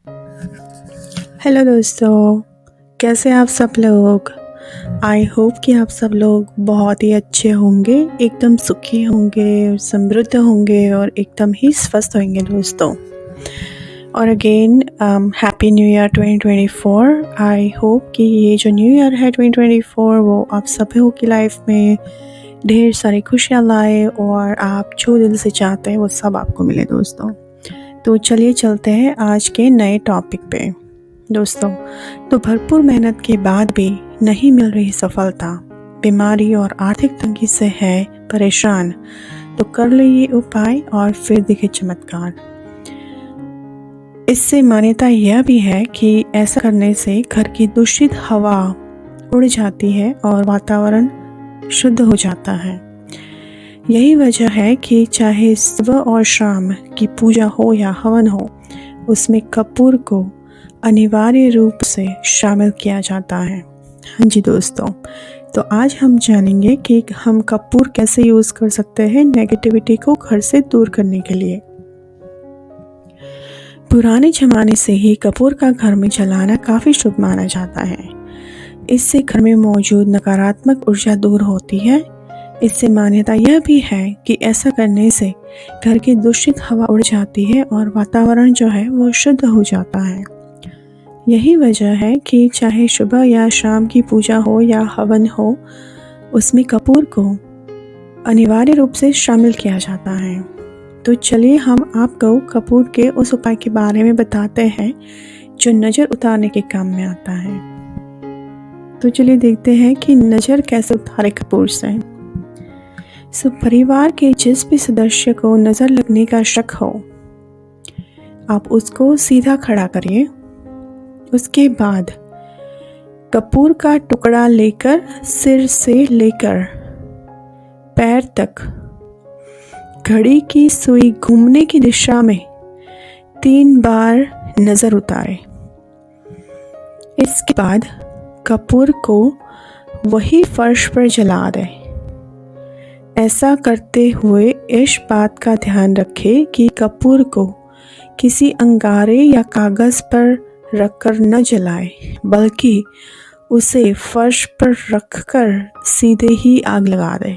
Hello दोस्तों, कैसे आप सब लोग। आई होप कि आप सब लोग बहुत ही अच्छे होंगे, एकदम सुखी होंगे और समृद्ध होंगे और एकदम ही स्वस्थ होंगे दोस्तों। और again happy new year 2024। I hope कि ये जो न्यू ईयर है 2024 वो आप सभी की लाइफ में ढेर सारी खुशियाँ लाए और आप जो दिल से चाहते हैं वो सब आपको मिले दोस्तों। तो चलिए चलते हैं आज के नए टॉपिक पे दोस्तों। तो भरपूर मेहनत के बाद भी नहीं मिल रही सफलता, बीमारी और आर्थिक तंगी से है परेशान, तो कर ले ये उपाय और फिर दिखे चमत्कार। इससे मान्यता यह भी है कि ऐसा करने से घर की दूषित हवा उड़ जाती है और वातावरण शुद्ध हो जाता है। यही वजह है कि चाहे सुबह और शाम की पूजा हो या हवन हो, उसमें कपूर को अनिवार्य रूप से शामिल किया जाता है। हाँ जी दोस्तों, तो आज हम जानेंगे कि हम कपूर कैसे यूज़ कर सकते हैं नेगेटिविटी को घर से दूर करने के लिए। पुराने ज़माने से ही कपूर का घर में जलाना काफ़ी शुभ माना जाता है। इससे घर में मौजूद नकारात्मक ऊर्जा दूर होती है। इससे मान्यता यह भी है कि ऐसा करने से घर की दूषित हवा उड़ जाती है और वातावरण जो है वो शुद्ध हो जाता है। यही वजह है कि चाहे सुबह या शाम की पूजा हो या हवन हो, उसमें कपूर को अनिवार्य रूप से शामिल किया जाता है। तो चलिए हम आपको कपूर के उस उपाय के बारे में बताते हैं जो नज़र उतारने के काम में आता है। तो चलिए देखते हैं कि नज़र कैसे उतारे कपूर से। परिवार के जिस भी सदस्य को नज़र लगने का शक हो, आप उसको सीधा खड़ा करिए। उसके बाद कपूर का टुकड़ा लेकर सिर से लेकर पैर तक घड़ी की सुई घूमने की दिशा में 3 बार नज़र उतारे। इसके बाद कपूर को वही फर्श पर जला दें। ऐसा करते हुए इस बात का ध्यान रखें कि कपूर को किसी अंगारे या कागज़ पर रखकर न जलाए, बल्कि उसे फर्श पर रखकर सीधे ही आग लगा दें।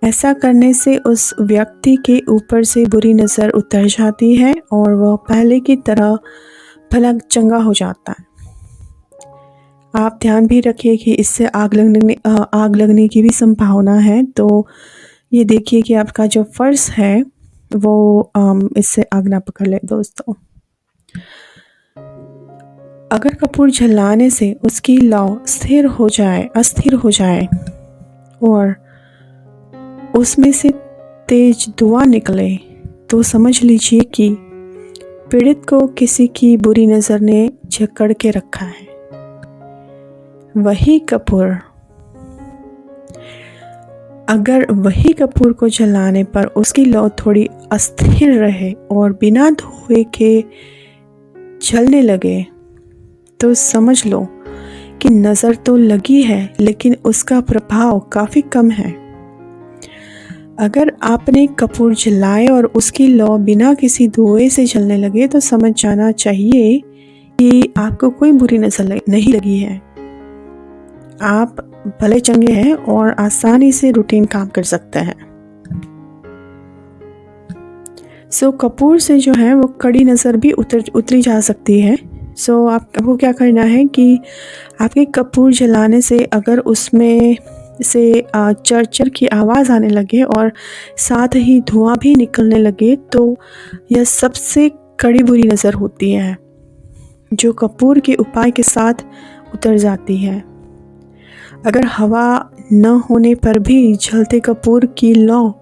ऐसा करने से उस व्यक्ति के ऊपर से बुरी नज़र उतर जाती है और वह पहले की तरह भला चंगा हो जाता है। आप ध्यान भी रखिए कि इससे आग लगने की भी संभावना है। तो ये देखिए कि आपका जो फर्श है वो इससे आग ना पकड़ ले दोस्तों। अगर कपूर जलाने से उसकी लौ अस्थिर हो जाए और उसमें से तेज धुआं निकले, तो समझ लीजिए कि पीड़ित को किसी की बुरी नज़र ने जकड़ के रखा है। अगर वही कपूर को जलाने पर उसकी लौ थोड़ी अस्थिर रहे और बिना धुएं के जलने लगे, तो समझ लो कि नज़र तो लगी है लेकिन उसका प्रभाव काफ़ी कम है। अगर आपने कपूर जलाए और उसकी लौ बिना किसी धुएं से जलने लगे, तो समझ जाना चाहिए कि आपको कोई बुरी नज़र नहीं लगी है। आप भले चंगे हैं और आसानी से रूटीन काम कर सकते हैं। कपूर से जो है वो कड़ी नज़र भी उतरी जा सकती है। आपको क्या करना है कि आपके कपूर जलाने से अगर उसमें से चरचर की आवाज़ आने लगे और साथ ही धुआं भी निकलने लगे, तो यह सबसे कड़ी बुरी नज़र होती है जो कपूर के उपाय के साथ उतर जाती है। अगर हवा न होने पर भी जलते कपूर की लौ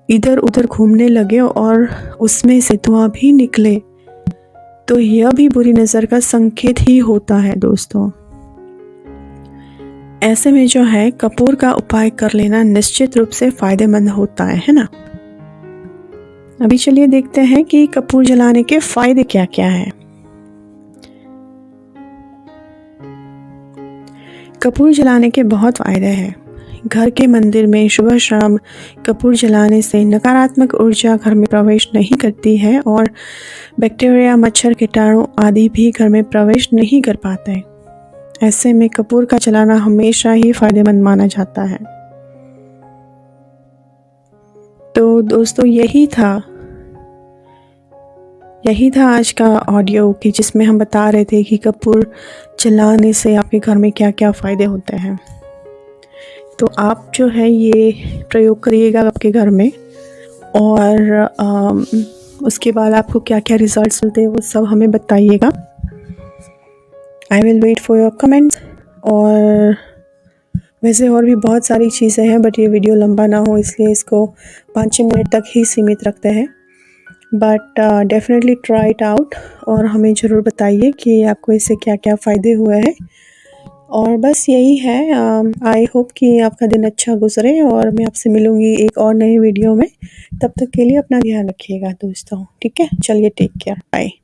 इधर उधर घूमने लगे और उसमें से धुआं भी निकले, तो यह भी बुरी नज़र का संकेत ही होता है दोस्तों। ऐसे में जो है कपूर का उपाय कर लेना निश्चित रूप से फ़ायदेमंद होता है ना। अभी चलिए देखते हैं कि कपूर जलाने के फ़ायदे क्या क्या हैं। कपूर जलाने के बहुत फ़ायदे हैं। घर के मंदिर में सुबह शाम कपूर जलाने से नकारात्मक ऊर्जा घर में प्रवेश नहीं करती है और बैक्टीरिया, मच्छर, कीटाणु आदि भी घर में प्रवेश नहीं कर पाते। ऐसे में कपूर का जलाना हमेशा ही फायदेमंद माना जाता है। तो दोस्तों यही था आज का ऑडियो कि जिसमें हम बता रहे थे कि कपूर जलाने से आपके घर में क्या क्या फ़ायदे होते हैं। तो आप जो है ये प्रयोग करिएगा आपके घर में, और उसके बाद आपको क्या क्या रिजल्ट्स मिलते हैं वो सब हमें बताइएगा। I will wait for your comments. और वैसे और भी बहुत सारी चीज़ें हैं, बट ये वीडियो लंबा ना हो इसलिए इसको 5-6 मिनट तक ही सीमित रखते हैं। But definitely try it out और हमें ज़रूर बताइए कि आपको इससे क्या क्या फ़ायदे हुए हैं। और बस यही है। आई होप कि आपका दिन अच्छा गुजरे और मैं आपसे मिलूँगी एक और नई वीडियो में। तब तक के लिए अपना ध्यान रखिएगा दोस्तों। ठीक है, चलिए, टेक केयर, बाय।